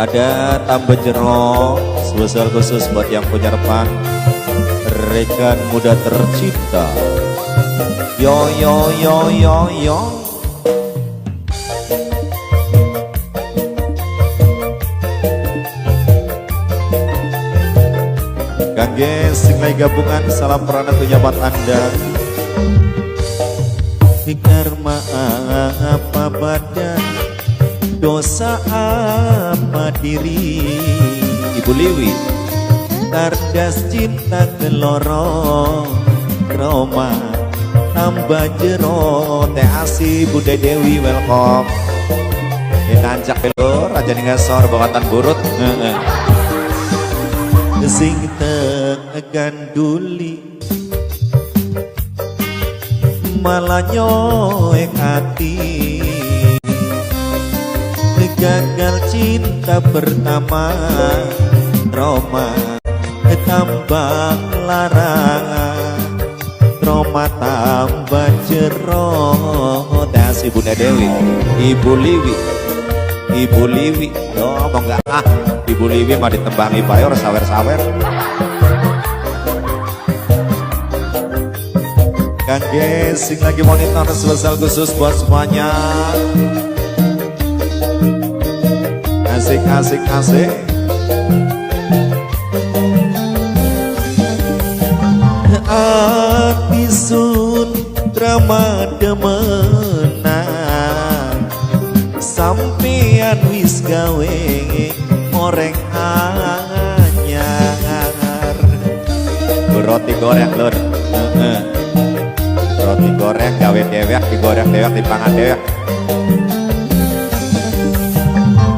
Ada tambah jeruk spesial khusus buat yang punya rekan rekan muda tercinta. Yo yo yo yo yo. Kangge sing lagi gabungan salam perana pejabat Anda. Karma apa badan, dosa apa diri. Ibu Liwi tardas cinta keloro Roma tambah jero teh asi Bude Dewi welcome nancak pelor aja nih ngasor bawatan burut sing teganduli malah nyoek hati gagal cinta pertama Roma tambah larang Roma tambah jero das Ibu Dewi Ibu Liwi Ibu Liwi oh mau nggak Ibu Liwi mah ditembangi bayor sawer-sawer. Kangge sing lagi monitor spesial khusus buat semuanya. Asik asik asik. Ati sun drama demenan sampean wis gawe oreng anyar. Roti goreng lur. Roti goreng gawe dewek, digoreng dewek, dipangan dewek.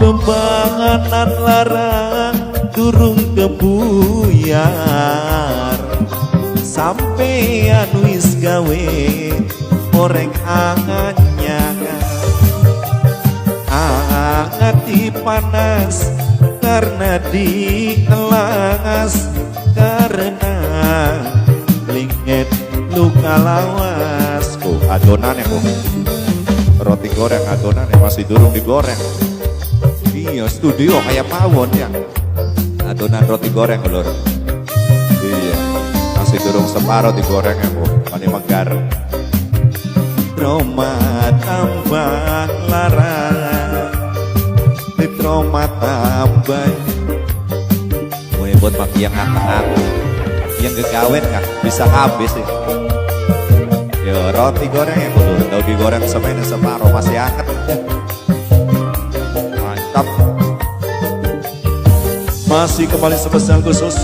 Pembanganan larang durung kebuyar sampean wis gawe goreng anyar. Hati panas karena dielas karena linget luka lawas. Oh adonan ya kok roti goreng adonan ya masih durung digoreng. Iya studio kayak pawon ya adonan roti goreng lur. Iya masih durung separuh digoreng ya bu mani megar. Roma tambah larang Roma tambah mau buat maki yang ngakak yang gegawet nggak bisa habis ya. Yo roti goreng ya dulu tahu digoreng semuanya separuh masih anget mantap. Masih kembali spesial khusus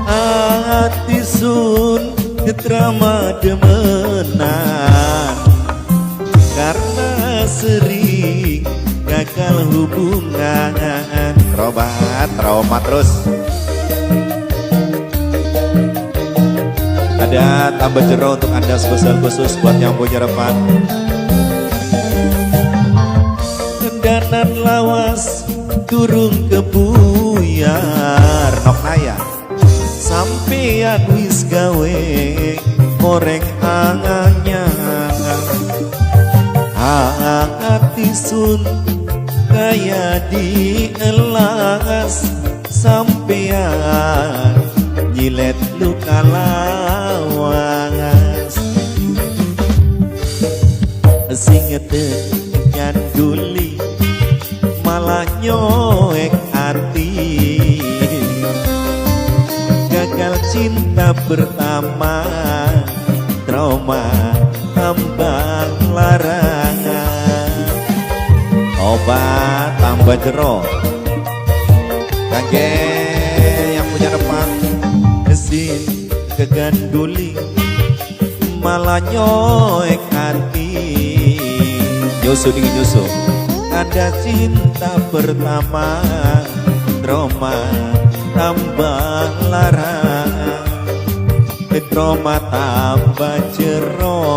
hati sun drama demenan karena sering gagal hubungan. Trauma terus. Ada tambah jero untuk Anda spesial khusus buat yang punya repan. Danan lawas durung kebuyar nok naya sampean wis gawe goreng anyar. Hati sun kaya dielas sampean nyilet luka lawas. Sing nyanduli malah nyoek hati gagal cinta pertama trauma tambah larangan. Obat tambah jero kangge yang punya depan mesin keganduli malah nyoek hati. Nyusu dingin nyusu ada cinta pertama trauma tambah larangan. Trauma tambah jero